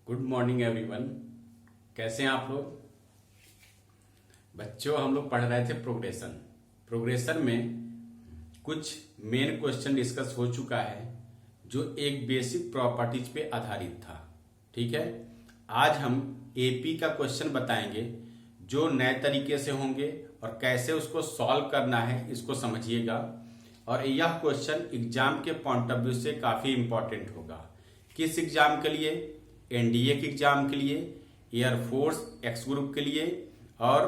Good morning everyone. कैसे हैं आप लोग बच्चों? हम लोग पढ़ रहे थे प्रोग्रेशन में कुछ मेन क्वेश्चन डिस्कस हो चुका है जो एक बेसिक प्रॉपर्टीज पे आधारित था। ठीक है, आज हम एपी का क्वेश्चन बताएंगे जो नए तरीके से होंगे और कैसे उसको सॉल्व करना है इसको समझिएगा। और यह क्वेश्चन एग्जाम के पॉइंट ऑफ व्यू से काफी इंपॉर्टेंट होगा। किस एग्जाम के लिए? एनडीए के एग्जाम के लिए, एयरफोर्स एक्स ग्रुप के लिए और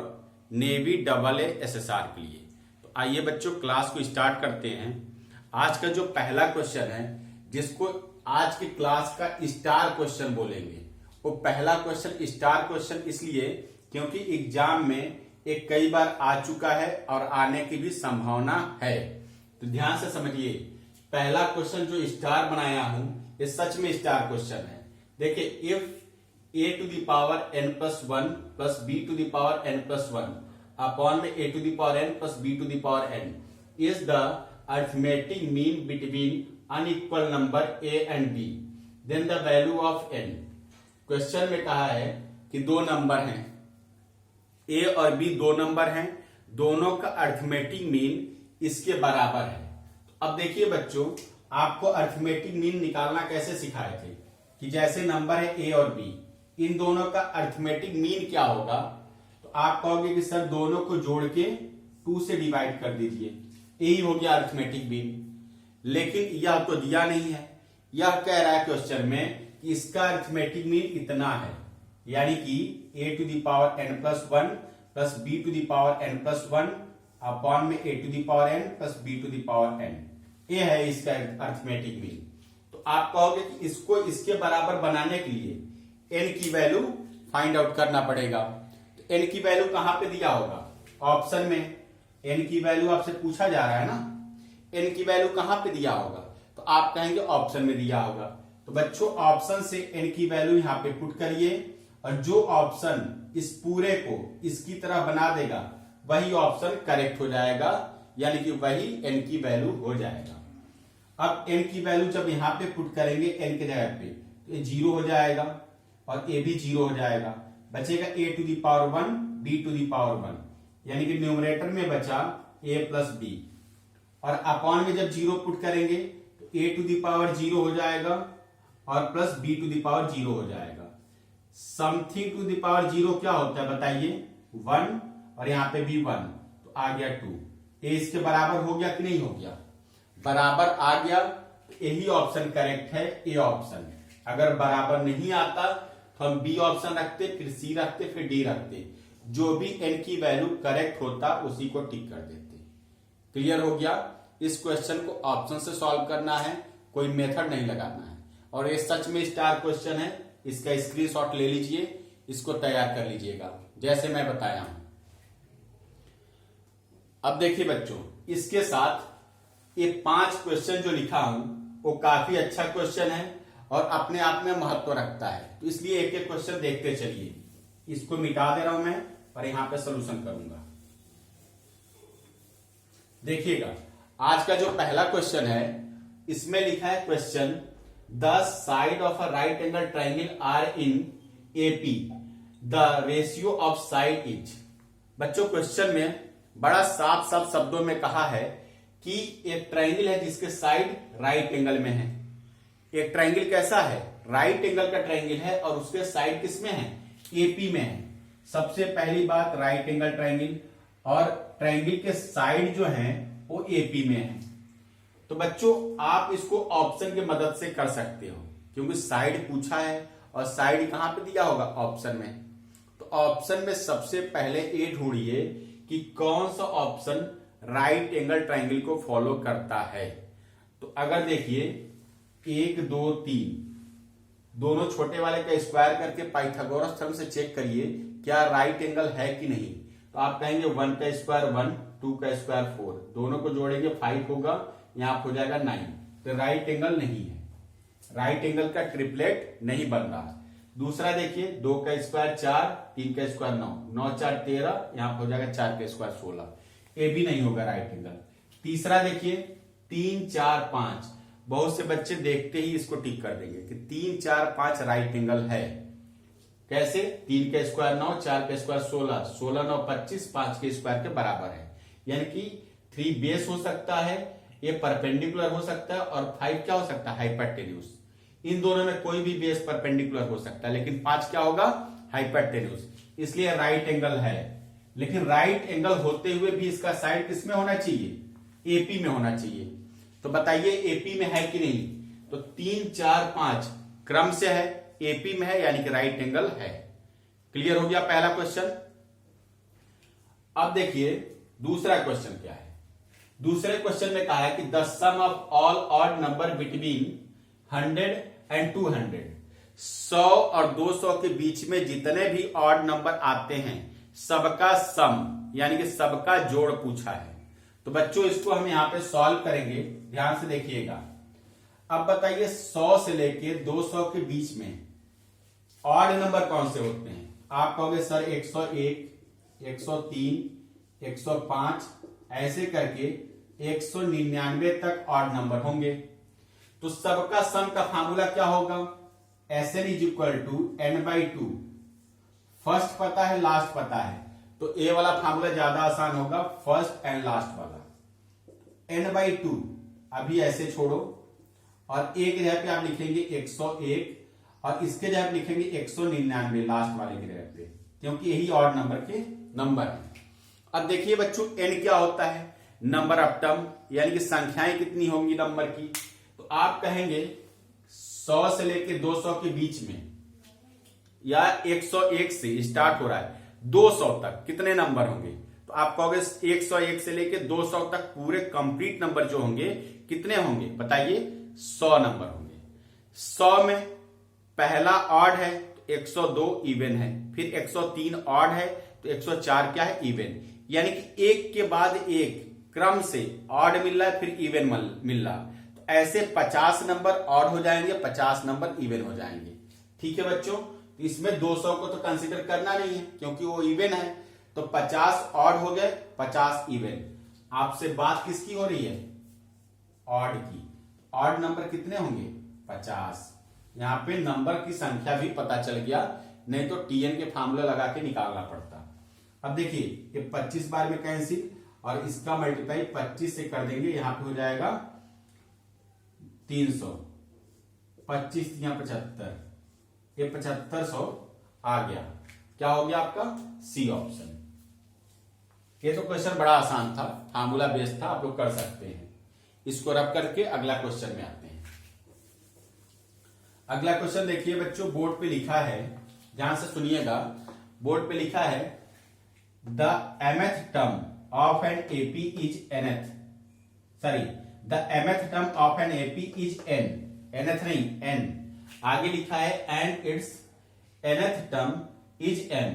नेवी AA SSR के लिए। तो आइए बच्चों क्लास को स्टार्ट करते हैं। आज का जो पहला क्वेश्चन है जिसको आज की क्लास का स्टार क्वेश्चन बोलेंगे, वो पहला क्वेश्चन स्टार क्वेश्चन इसलिए क्योंकि एग्जाम में एक कई बार आ चुका है और आने की भी संभावना है। तो ध्यान से समझिए, पहला क्वेश्चन जो स्टार बनाया हूं ये सच में स्टार क्वेश्चन है। देखिए, if a to the power n plus 1 plus b to the power n plus 1 upon में a to the power n plus b to the power n is the arithmetic mean between unequal number a and b, then the value of n। Question में कहा है कि दो number हैं a और b, दो number हैं, दोनों का अरिथमेटिक मीन इसके बराबर है। तो अब देखिए बच्चों, आपको अरिथमेटिक मीन निकालना कैसे सिखाए थे कि जैसे नंबर है a और b, इन दोनों का अरिथमेटिक मीन क्या होगा। तो आप कहोगे कि सर दोनों को जोड़ के 2 से डिवाइड कर दीजिए, यही हो गया अरिथमेटिक मीन। लेकिन यह तो दिया नहीं है, यह कह रहा है क्वेश्चन में कि इसका अरिथमेटिक मीन इतना है, यानी कि a to the power n plus 1 plus b to the power n plus 1 upon में a to the power n plus b to the power n, ये है इसका अरिथमेटिक मीन। तो आप कहोगे कि इसको इसके बराबर बनाने के लिए n की वैल्यू फाइंड आउट करना पड़ेगा। तो n की वैल्यू कहां पे दिया होगा? ऑप्शन में n की वैल्यू आपसे पूछा जा रहा है ना, n की वैल्यू कहां पे दिया होगा? तो आप कहेंगे ऑप्शन में दिया होगा। तो बच्चों ऑप्शन से n की वैल्यू यहां पे पुट करिए और जो ऑप्शन इस पूरे को इसकी तरह बना देगा वही ऑप्शन करेक्ट हो जाएगा, यानी कि वही n की वैल्यू हो जाएगा। अब n की वैल्यू जब यहां पे पुट करेंगे n के जगह पे तो ये 0 हो जाएगा और a भी 0 हो जाएगा, बचेगा a to the power 1 b to the power 1, यानी कि न्यूमरेटर में बचा a plus b और अपॉन में जब 0 पुट करेंगे तो a to the power 0 हो जाएगा और plus b to the power 0 हो जाएगा। समथिंग टू द पावर 0 क्या होता है बताइए? 1 और यहां पे भी 1, तो आ गया 2। a इसके बराबर हो गया कि नहीं हो गया? बराबर आ गया, तो यही ऑप्शन करेक्ट है, ए ऑप्शन। अगर बराबर नहीं आता तो हम बी ऑप्शन रखते, फिर सी रखते, फिर डी रखते, जो भी एन की वैल्यू करेक्ट होता उसी को टिक कर देते। क्लियर हो गया? इस क्वेश्चन को ऑप्शन से सॉल्व करना है, कोई मेथड नहीं लगाना है। और ये सच में स्टार क्वेश्चन है, इसका स्क्रीनशॉट ले लीजिए, इसको तैयार कर लीजिएगा जैसे मैं बताया हूं। अब देखिए बच्चों, इसके साथ ये 5 क्वेश्चन जो लिखा हूं वो काफी अच्छा क्वेश्चन है और अपने आप में महत्व रखता है, तो इसलिए एक एक क्वेश्चन देखते चलिए। इसको मिटा दे रहा हूं मैं और यहां पे सोल्यूशन करूंगा। देखिएगा, आज का जो पहला क्वेश्चन है इसमें लिखा है question, the side of a right angle triangle are in AP, the ratio of side is. बच्चों क्वेश्चन में बड़ा साफ साफ शब्दों में कहा है कि एक ट्राइंगल है जिसके साइड राइट एंगल में है। एक ट्राइंगल कैसा है? राइट एंगल का ट्राइंगल है और उसके साइड किसमें है? एपी में है। सबसे पहली बात, राइट एंगल ट्राइंगल और ट्राइंगल के साइड जो है वो एपी में है। तो बच्चों आप इसको ऑप्शन की मदद से कर सकते हो, क्योंकि साइड पूछा है और साइड कहां पे दिया होगा? ऑप्शन में। तो ऑप्शन में सबसे पहले ये ढूंढिए कि कौन सा ऑप्शन राइट एंगल ट्राइंगल को फॉलो करता है। तो अगर देखिए 1 2 3 दोनों छोटे वाले का स्क्वायर करके पाइथागोरस थ्योरम से चेक करिए क्या राइट एंगल है कि नहीं। तो आप कहेंगे 1 का स्क्वायर 1, 2 का स्क्वायर 4, दोनों को जोड़ेंगे 5 होगा, यहां हो जाएगा 9। तो राइट एंगल नहीं है, राइट एंगल का ट्रिपलेट नहीं बन रहा। दूसरा देखिए 2 का स्क्वायर 4, 3 का स्क्वायर 9, 9 4 13, यहां हो जाएगा 4 का स्क्वायर 16, ये भी नहीं होगा राइट एंगल। तीसरा देखिए 3 4 5, बहुत से बच्चे देखते ही इसको टिक कर देंगे कि 3 4 5 राइट एंगल है, कैसे? 3 का स्क्वायर 9, 4 का स्क्वायर 16, 16 9 25, 5 के स्क्वायर के बराबर है। यानी कि 3 बेस हो सकता है, ये परपेंडिकुलर हो सकता है, और 5 क्या हो सकता है? हाइपोटेन्यूज। इन दोनों में कोई भी बेस परपेंडिकुलर हो सकता है, लेकिन 5 क्या होगा? हाइपोटेन्यूज, इसलिए राइट एंगल है। लेकिन राइट एंगल होते हुए भी इसका साइड किसमें होना चाहिए? एपी में होना चाहिए। तो बताइए एपी में है कि नहीं? तो 3 4 5 क्रम से है, एपी में है, यानी कि राइट एंगल है। क्लियर हो गया पहला क्वेश्चन। अब देखिए दूसरा क्वेश्चन क्या है। दूसरे क्वेश्चन में कहा है कि the sum of all odd number between 100 and 200, 100 और 200 के बीच में जितने भी ऑड नंबर आते हैं सबका सम, यानी कि सबका जोड़ पूछा है। तो बच्चों इसको हम यहां पे सॉल्व करेंगे, ध्यान से देखिएगा। अब बताइए 100 से लेके 200 के बीच में ऑड नंबर कौन से होते हैं? आप कहोगे सर 101, 103, 105 ऐसे करके 199 तक ऑड नंबर होंगे। तो सबका सम का फार्मूला क्या होगा? Sn is equal to n/2। First पता है, लास्ट पता है, तो ए वाला फार्मूला ज्यादा आसान होगा, फर्स्ट एंड लास्ट वाला। n/2 अभी ऐसे छोड़ो, और ए की जगह पे आप लिखेंगे 101, और इसके जगह पे लिखेंगे 199 लास्ट वाले की जगह पे, क्योंकि यही ऑड नंबर के नंबर है। अब देखिए बच्चों n क्या होता है? नंबर ऑफ टर्म, यानी कि संख्याएं कितनी होंगी नंबर की। तो आप कहेंगे 100 से लेके 200 के बीच में, या 101 से स्टार्ट हो रहा है 200 तक कितने नंबर होंगे? तो आप कहोगे 101 से लेके 200 तक पूरे कंप्लीट नंबर जो होंगे कितने होंगे? बताइए 100 नंबर होंगे। 100 में पहला ऑड है तो 102 इवन है, फिर 103 ऑड है तो 104 क्या है? इवन। यानी कि एक के बाद एक क्रम से ऑड मिल रहा है, फिर इवन मिल रहा। तो ऐसे 50 नंबर ऑड हो जाएंगे, 50 नंबर इवन हो जाएंगे। ठीक है बच्चों, तो इसमें 200 को तो कंसीडर करना नहीं है क्योंकि वो इवन है। तो 50 ऑड हो गए, 50 इवन। आपसे बात किसकी हो रही है? ऑड की। ऑड नंबर कितने होंगे? 50। यहां पे नंबर की संख्या भी पता चल गया, नहीं तो टीएन के फार्मूला लगा के निकालना पड़ता। अब देखिए ये 25 बार में कैंसिल, और इसका मल्टीप्लाई 25 से कर देंगे, यहां पे हो जाएगा 300, 25 या 75, ये 7500 आ गया। क्या हो गया आपका? C option. ये तो क्वेश्चन बड़ा आसान था, फार्मूला बेस्ड था, आप लोग कर सकते हैं। इसको रब करके अगला क्वेश्चन में आते हैं। अगला क्वेश्चन देखिए बच्चों, बोर्ड पे लिखा है, ध्यान से सुनिएगा। बोर्ड पे लिखा है the mth term of an AP is nth, sorry the mth term of an AP is n, nth नहीं n। आगे लिखा है and it's nth term is n,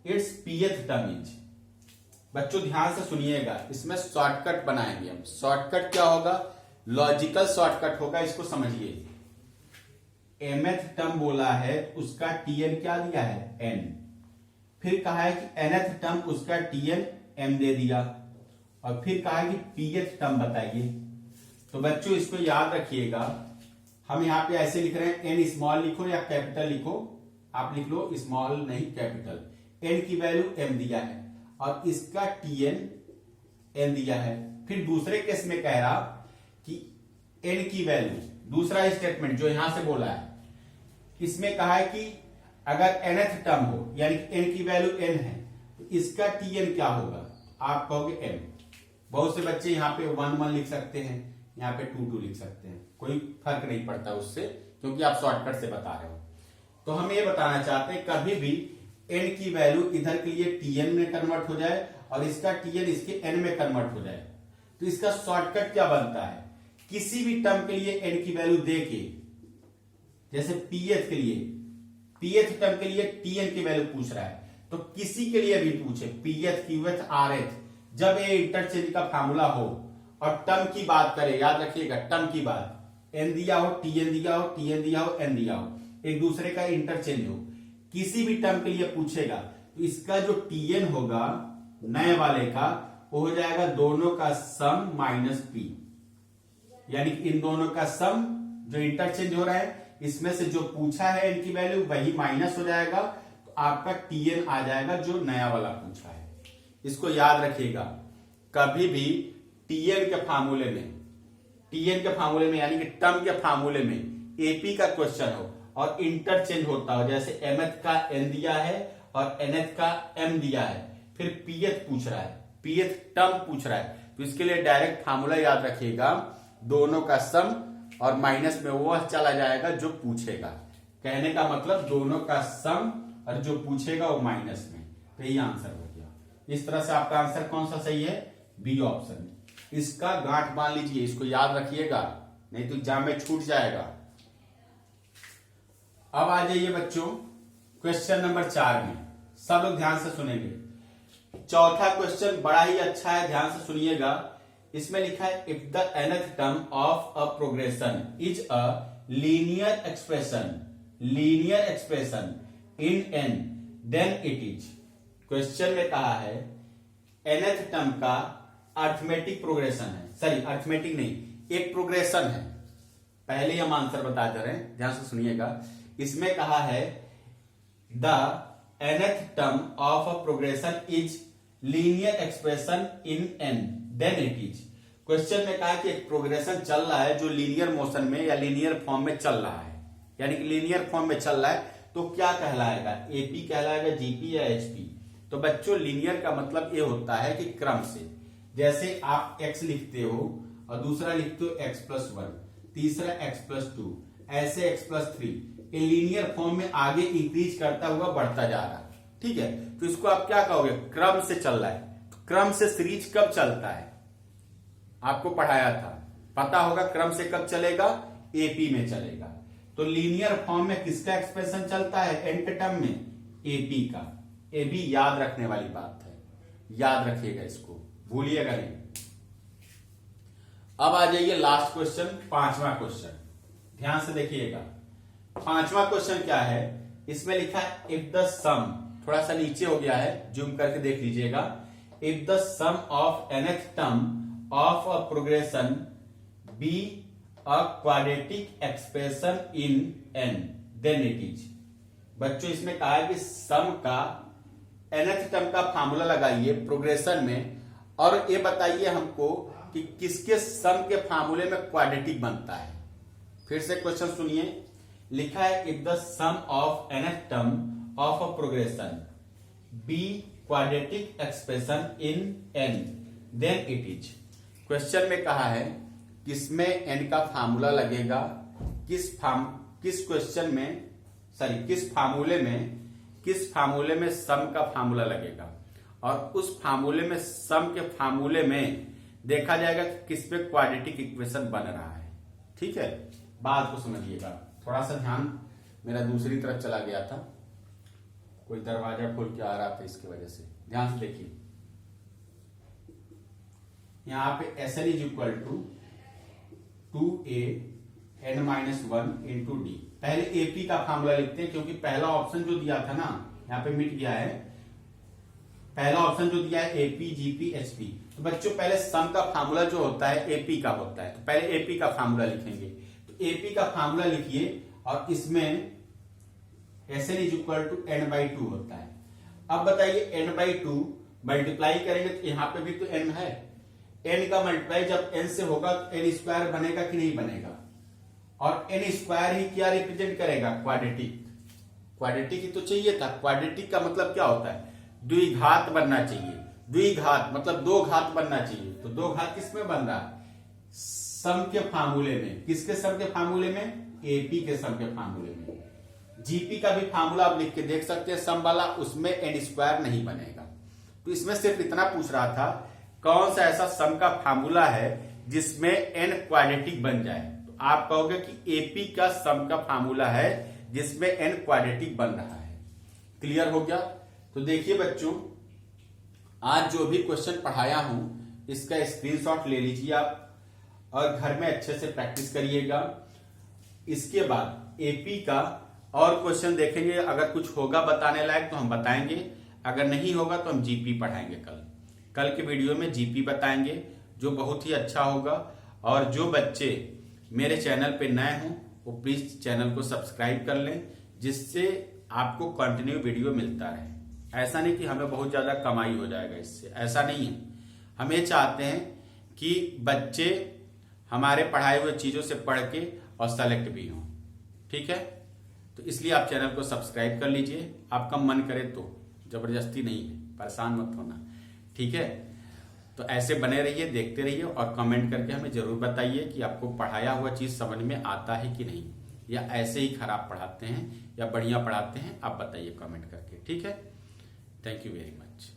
it's pth term is. बच्चों ध्यान से सुनिएगा, इसमें शॉर्टकट बनाएंगे हम। शॉर्टकट क्या होगा? लॉजिकल शॉर्टकट होगा, इसको समझिए। mth टर्म बोला है, उसका tn क्या दिया है? n। फिर कहा है कि nth टर्म उसका tn m दे दिया, और फिर कहा है कि pth टर्म बताइए। तो बच्चों इसको याद रखिएगा, हम यहां पे ऐसे लिख रहे हैं, n स्मॉल लिखो या कैपिटल लिखो, आप लिख लो स्मॉल नहीं कैपिटल। n की वैल्यू m दिया है, और इसका tn n दिया है। फिर दूसरे केस में कह रहा कि n की वैल्यू, दूसरा स्टेटमेंट जो यहां से बोला है, इसमें कहा है कि अगर nth टर्म हो, यानी कि n की वैल्यू n है, तो इसका tn क्या होगा? आप कहोगे m। बहुत से बच्चे यहाँ पे 1 1 लिख सकते हैं, यहाँ पे 2 2 लिख सकते हैं, कोई फर्क नहीं पड़ता उससे, क्योंकि आप शॉर्टकट से बता रहे हो। तो हम ये बताना चाहते हैं, कभी भी n की वैल्यू इधर के लिए tn में कन्वर्ट हो जाए, और इसका tn इसके n में कन्वर्ट हो जाए, तो इसका शॉर्टकट क्या बनता है? किसी भी टर्म के लिए n की वैल्यू दे के, जैसे pth के लिए, pth टर्म के लिए tn की वैल्यू पूछ रहा है, तो किसी के लिए भी पूछे, pth, qth, rth, जब ये इंटरचेंज का फार्मूला हो और टर्म की बात करें, याद रखिएगा टर्म की बात, n दिया हो, tn दिया हो, tn दिया हो, n दिया हो, एक दूसरे का इंटरचेंज हो, किसी भी टर्म के लिए पूछेगा, तो इसका जो tn होगा नए वाले का, वो हो जाएगा दोनों का सम माइनस p, यानी इन दोनों का सम जो इंटरचेंज हो रहा है, इसमें से जो पूछा है n की वैल्यू वही माइनस हो जाएगा, तो आपका tn आ जाएगा जो नया वाला पूछा है। इसको याद रखिएगा, कभी भी tn के फार्मूले में यानी कि टर्म के फार्मूले में एपी का क्वेश्चन हो और इंटरचेंज होता हो, जैसे mth का n दिया है और nth का m दिया है, फिर pth पूछ रहा है, pth टर्म पूछ रहा है, तो इसके लिए डायरेक्ट फार्मूला याद रखिएगा, दोनों का सम और माइनस में वह चला जाएगा जो पूछेगा। कहने का मतलब दोनों का सम और जो पूछेगा वो माइनस में, तो यही आंसर हो गया। इस तरह से आपका आंसर कौन सा सही है? B option. इसका गांठ बांध लीजिए, इसको याद रखिएगा, नहीं तो एग्जाम में छूट जाएगा। अब आ जाइए बच्चों क्वेश्चन नंबर 4 में, सब लोग ध्यान से सुनेंगे। चौथा क्वेश्चन बड़ा ही अच्छा है, ध्यान से सुनिएगा। इसमें लिखा है if the nth term of a progression is a linear expression in n then it is. Question में कहा है nth टर्म का अर्थमेटिक प्रोग्रेशन है, सॉरी अर्थमेटिक नहीं, एक प्रोग्रेशन है। पहले हम आंसर बता दे रहे हैं, ध्यान से सुनिएगा। इसमें कहा है the nth term of a progression is linear expression in n then it is. Question में कहा कि एक प्रोग्रेशन चल रहा है जो लीनियर मोशन में या लीनियर फॉर्म में चल रहा है, यानी कि लीनियर फॉर्म में चल रहा है, तो क्या कहलाएगा? एपी कहलाएगा, जीपी या एचपी? तो बच्चों लीनियर का मतलब ये होता है कि क्रम से, जैसे आप x लिखते हो और दूसरा लिखते हो x+1, तीसरा x+2, ऐसे x+3, ये लीनियर फॉर्म में आगे इंक्रीज करता हुआ बढ़ता जा रहा है, ठीक है? तो इसको आप क्या कहोगे? क्रम से चल रहा है। तो क्रम से सीरीज कब चलता है? आपको पढ़ाया था, पता होगा क्रम से कब चलेगा? एपी में चलेगा। तो लीनियर फॉर्म में किसका एक्सप्रेशन चलता है nth टर्म में? एपी का। ये भी याद रखने वाली बात है, याद रखिएगा, इसको भूलिएगा नहीं। अब आ जाइए लास्ट क्वेश्चन, 5वां क्वेश्चन, ध्यान से देखिएगा। 5वां क्वेश्चन क्या है? इसमें लिखा है इफ द सम, थोड़ा सा नीचे हो गया है, जूम करके देख लीजिएगा। If the sum of nth term of a progression be a quadratic expression in n then it is. बच्चों इसमें कहा है कि सम का nth टर्म का फार्मूला लगाइए प्रोग्रेशन में, और ये बताइए हमको कि किसके सम के फार्मूले में क्वाड्रेटिक बनता है। फिर से क्वेश्चन सुनिए, लिखा है if the sum of nth term of a progression be quadratic expression in n then it is. Question में कहा है किसमें n का फार्मूला लगेगा, किस क्वेश्चन में, सॉरी किस फार्मूले में सम का फार्मूला लगेगा, और उस फार्मूले में सम के फार्मूले में देखा जाएगा कि किस पे क्वाड्रेटिक इक्वेशन बन रहा है। ठीक है, बात को समझिएगा। थोड़ा सा ध्यान मेरा दूसरी तरफ चला गया था, कोई दरवाजा खोल के आ रहा था, इसकी वजह से ध्यान से देखिए। यहां पे SN is equal to 2AN-1 into D. पहले AP का फार्मूला लिखते हैं, क्योंकि पहला ऑप्शन जो दिया था ना यहाँ पे मिट गया है। पहला ऑप्शन जो दिया है AP, GP, HP, तो बच्चों पहले सम का फार्मूला जो होता है AP का होता है, तो पहले AP का फार्मूला लिखेंगे। तो AP का फार्मूला लिखिए, और इसमें SN is equal to n/2 होता है। अब बताइए n/2 मल्टीप्लाई करेंगे तो यहाँ पे भी तो n है, n का मल्टीप्लाई जब n से होगा तो n स्क्वायर बनेगा कि नहीं बनेगा, और n स्क्वायर ही क्या रिप्रेजेंट करेगा? क्वाड्रेटिक। क्वाड्रेटिक ही तो चाहिए था। क्वाड्रेटिक का मतलब क्या होता है? द्विघात बनना चाहिए। द्विघात मतलब दो घात बनना चाहिए। तो दो घात किसमें बन रहा है? सम के फार्मूले में। किसके सम के फार्मूले में? एपी के सम के फार्मूले में। जीपी का भी फार्मूला आप लिख के देख सकते हैं सम वाला, उसमें n स्क्वायर नहीं बनेगा। तो इसमें सिर्फ इतना पूछ रहा था कौन सा ऐसा सम का फार्मूला है जिसमें n क्वाड्रेटिक बन जाए। तो आप कहोगे कि एपी का सम का फार्मूला है जिसमें n क्वाड्रेटिक बन रहा है। क्लियर हो गया? तो देखिए बच्चों, आज जो भी क्वेश्चन पढ़ाया हूं इसका स्क्रीनशॉट ले लीजिए आप, और घर में अच्छे से प्रैक्टिस करिएगा। इसके बाद एपी का और क्वेश्चन देखेंगे। अगर कुछ होगा बताने लायक तो हम बताएंगे, अगर नहीं होगा तो हम जीपी पढ़ाएंगे। कल के वीडियो में जीपी बताएंगे, जो बहुत ही अच्छा होगा। और जो बच्चे मेरे चैनल पे नए हों वो प्लीज चैनल को सब्सक्राइब कर लें, जिससे आपको कंटिन्यू वीडियो मिलता रहे। ऐसा नहीं कि हमें बहुत ज्यादा कमाई हो जाएगा इससे, ऐसा नहीं है। हम ये चाहते हैं कि बच्चे हमारे पढ़ाए हुए चीजों से पढ़ के और सेलेक्ट भी हों। ठीक है, तो इसलिए आप चैनल को सब्सक्राइब कर लीजिए। आपका मन करे तो, जबरदस्ती नहीं है, परेशान मत होना। ठीक है, तो ऐसे बने रहिए, देखते रहिए और कमेंट करके हमें जरूर बताइए कि आपको पढ़ाया हुआ चीज समझ में आता है कि नहीं, या ऐसे ही खराब पढ़ाते हैं या बढ़िया पढ़ाते हैं, आप बताइए कमेंट करके। ठीक है, थैंक यू वेरी मच।